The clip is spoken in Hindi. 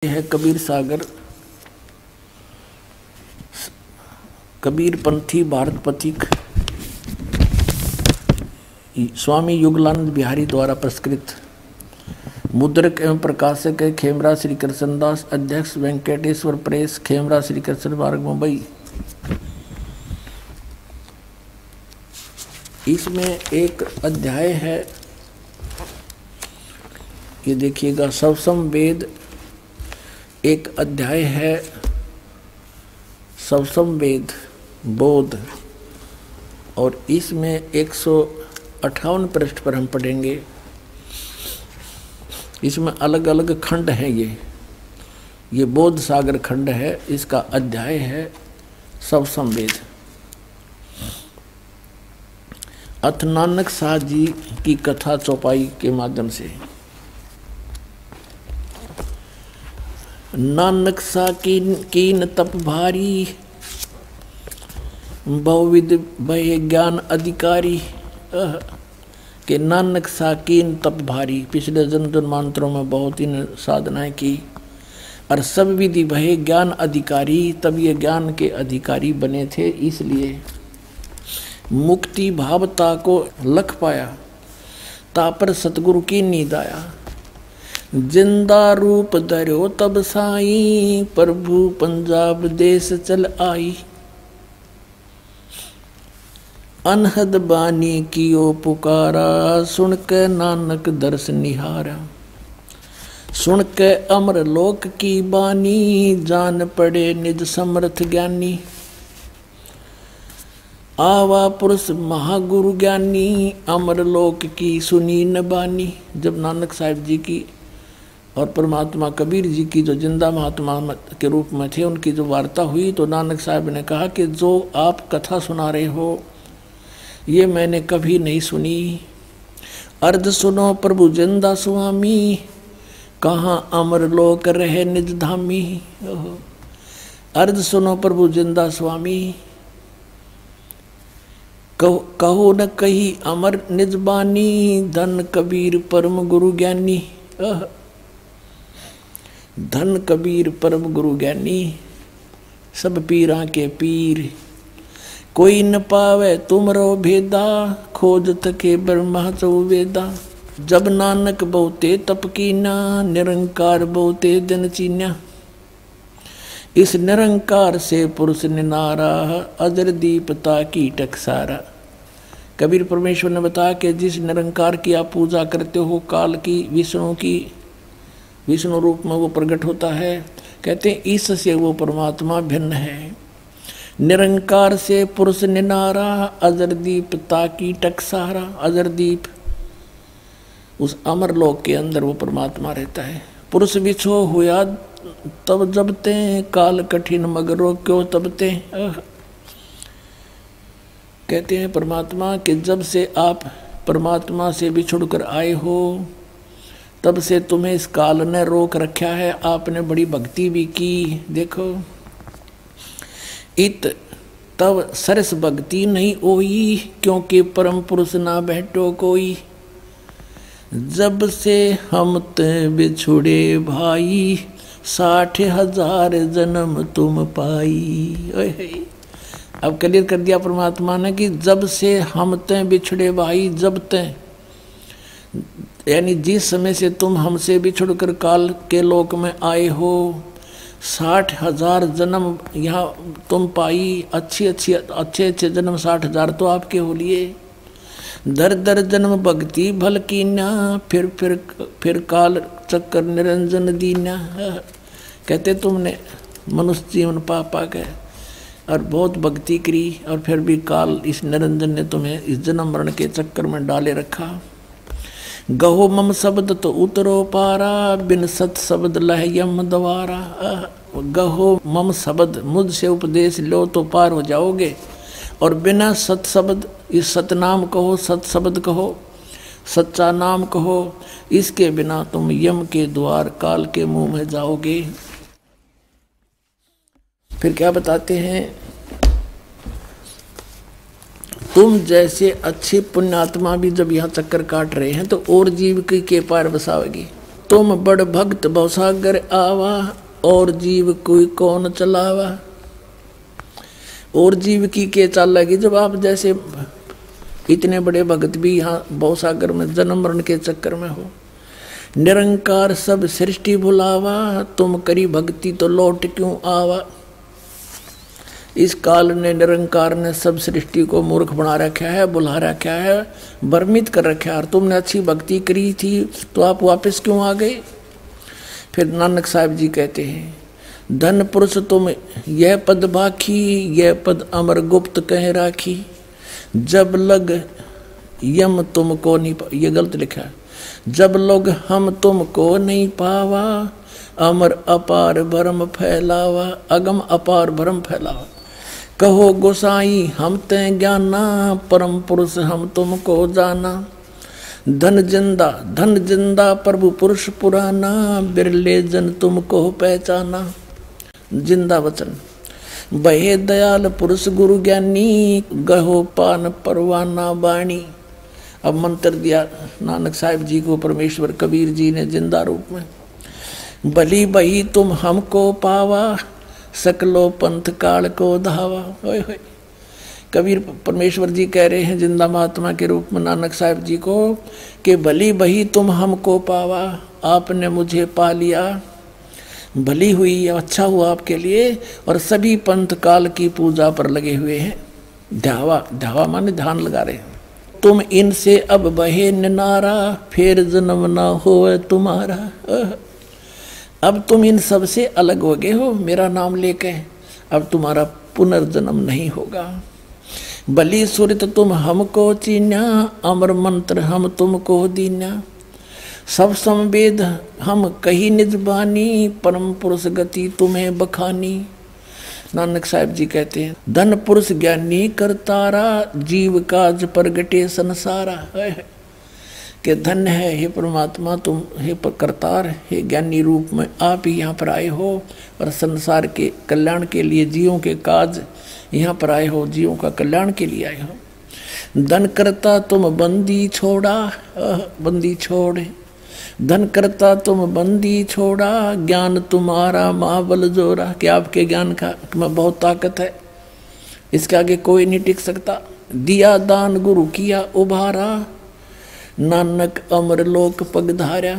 है कबीर सागर। कबीर पंथी भारत पथिक स्वामी युगलानंद बिहारी द्वारा पुरस्कृत। मुद्रक एवं प्रकाशक है खेमरा श्री कृष्णदास। अध्यक्ष वेंकटेश्वर प्रेस, खेमरा श्री कृष्ण मार्ग, मुंबई। इसमें एक अध्याय है, ये देखिएगा, सवसम वेद। एक अध्याय है सवसम वेद बोध, और इसमें 158 पृष्ठ पर हम पढ़ेंगे। इसमें अलग अलग खंड हैं। ये बोध सागर खंड है, इसका अध्याय है सवसम वेद। अथ नानक साह जी की कथा चौपाई के माध्यम से। नानक सा कीन तप भारी, बहुविध भय ज्ञान अधिकारी। के नानक सा कीन तप भारी, पिछले जन्म जन्मांतरों में बहुत ही साधनाएं की और सब विधि भय ज्ञान अधिकारी, तब ये ज्ञान के अधिकारी बने थे। इसलिए मुक्ति भावता को लख पाया, तापर सतगुरु की नींद आया। जिंदा रूप धर्यो तब साई, प्रभु पंजाब देश चल आई। अनहद बानी कियो पुकारा, सुन के नानक दर्श निहारा। सुन के अमर लोक की बानी, जान पड़े निज समर्थ ज्ञानी। आवा पुरुष महागुरु ज्ञानी, अमर लोक की सुनी न बानी। जब नानक साहिब जी की और परमात्मा कबीर जी की जो जिंदा महात्मा के रूप में थे, उनकी जो वार्ता हुई, तो नानक साहब ने कहा कि जो आप कथा सुना रहे हो ये मैंने कभी नहीं सुनी। अर्ध सुनो प्रभु जिंदा स्वामी, कहाँ अमर लोक रहे निज धामी। अर्ध सुनो प्रभु जिंदा स्वामी, कहो न कही अमर निज बानी। धन कबीर परम गुरु ज्ञानी। धन कबीर परम गुरु ज्ञानी, सब पीरा के पीर। कोई न पावे तुमरो भेदा, खोजत के ब्रह्मा चौवेदा। जब नानक बहुते तप कीना, निरंकार बहुते दिन चीन्या। इस निरंकार से पुरुष निनारा, अजर दीपता की टकसारा। कबीर परमेश्वर ने बताया कि जिस निरंकार की आप पूजा करते हो, काल की, विष्णु की, विष्णु रूप में वो प्रकट होता है। कहते हैं इससे वो परमात्मा भिन्न है। निरंकार से पुरुष निनारा, अजरदीप ताकी टकसारा। अजरदीप, उस अमर लोक के अंदर वो परमात्मा रहता है। पुरुष बिछो हुआ तब जबते, काल कठिन मगरो क्यों तबते। कहते हैं परमात्मा कि जब से आप परमात्मा से बिछुड़कर आए हो, तब से तुम्हें इस काल ने रोक रखा है। आपने बड़ी भक्ति भी की। देखो, इत तब सरस भक्ति नहीं होई, क्योंकि परम पुरुष ना बैठो कोई। जब से हम ते बिछुड़े भाई, 60,000 जन्म तुम पाई। अब क्लियर कर दिया परमात्मा ने कि जब से हम ते बिछुड़े भाई, जब ते यानी जिस समय से तुम हमसे बिछुड़कर काल के लोक में आए हो, 60,000 जन्म यहाँ तुम पाई। अच्छे जन्म 60,000 तो आपके हो लिए। दर दर जन्म भक्ति भल कीना, फिर काल चक्कर निरंजन दीना। कहते तुमने मनुष्य जीवन पा के और बहुत भक्ति करी, और फिर भी काल इस निरंजन ने तुम्हें इस जन्म मरण के चक्कर में डाले रखा। गहो मम शब्द तो उतरो पारा, बिन सत शब्द लह यम द्वारा। गहो मम शब्द, मुझसे उपदेश लो तो पार हो जाओगे, और बिना सत शब्द, इस सतनाम कहो, सत शब्द कहो, सच्चा नाम कहो, इसके बिना तुम यम के द्वार काल के मुंह में जाओगे। फिर क्या बताते हैं, तुम जैसे अच्छे पुण्यात्मा भी जब यहाँ चक्कर काट रहे हैं, तो और जीव के पार बसाओगी। तुम बड़ भक्त भवसागर आवा, और जीव कोई कौन चलावा। और जीव की के चालेगी जब आप जैसे इतने बड़े भक्त भी यहाँ भवसागर में जन्म मरण के चक्कर में हो। निरंकार सब सृष्टि भुलावा, तुम करी भक्ति तो लौट क्यों आवा। इस काल ने निरंकार ने सब सृष्टि को मूर्ख बना रखा है, बुला रखा है, भ्रमित कर रखा है। और तुमने अच्छी भक्ति करी थी तो आप वापस क्यों आ गए। फिर नानक साहब जी कहते हैं, धन पुरुष तुम यह पद बाखी, यह पद अमर गुप्त कह राखी। जब लग यम तुमको नहीं, ये गलत लिखा है, जब लोग हम तुमको नहीं पावा, अमर अपार भरम फैलावा। अगम अपार भरम फैलावा। कहो गोसाई हम ते ज्ञाना, परम पुरुष हम तुमको जाना। धन जिंदा प्रभु पुरुष पुराना, बिरले जन तुमको पहचाना। जिंदा वचन बहे दयाल पुरुष गुरु ज्ञानी, गहो पान परवाना बाणी। अब मंत्र दिया नानक साहिब जी को परमेश्वर कबीर जी ने जिंदा रूप में। भली बही तुम हमको पावा, सकलो पंथ काल को धावा। होय होय। कबीर परमेश्वर जी कह रहे हैं जिंदा महात्मा के रूप में नानक साहिब जी को कि भली बही तुम हमको पावा, आपने मुझे पा लिया, भली हुई, अच्छा हुआ आपके लिए। और सभी पंथ काल की पूजा पर लगे हुए हैं। ध्यावा माने ध्यान लगा रहे हैं। तुम इनसे अब बहे निनारा, फिर जन्म ना हो तुम्हारा। अब तुम इन सब से अलग हो गए हो मेरा नाम लेके, अब तुम्हारा पुनर्जन्म नहीं होगा। बलि सुरत तुम हमको चीन्या, अमर मंत्र हम तुमको दीन्या। सब संवेद हम कही निज बानी, परम पुरुष गति तुम्हें बखानी। नानक साहब जी कहते हैं, धन पुरुष ज्ञानी करतारा, जीव काज प्रगटे संसारा। कि धन्य है हे परमात्मा, तुम हे करतार, हे ज्ञानी रूप में आप ही यहाँ पर आए हो और संसार के कल्याण के लिए जीवों के काज यहाँ पर आए हो, जीवों का कल्याण के लिए आए हो। धन करता तुम बंदी छोड़ा, बंदी छोड़े। धन करता तुम बंदी छोड़ा, ज्ञान तुम्हारा महाबल जोरा। कि आपके ज्ञान का में बहुत ताकत है, इसके आगे कोई नहीं टिक सकता। दिया दान गुरु किया उभारा, नानक अमर लोक पगधारा।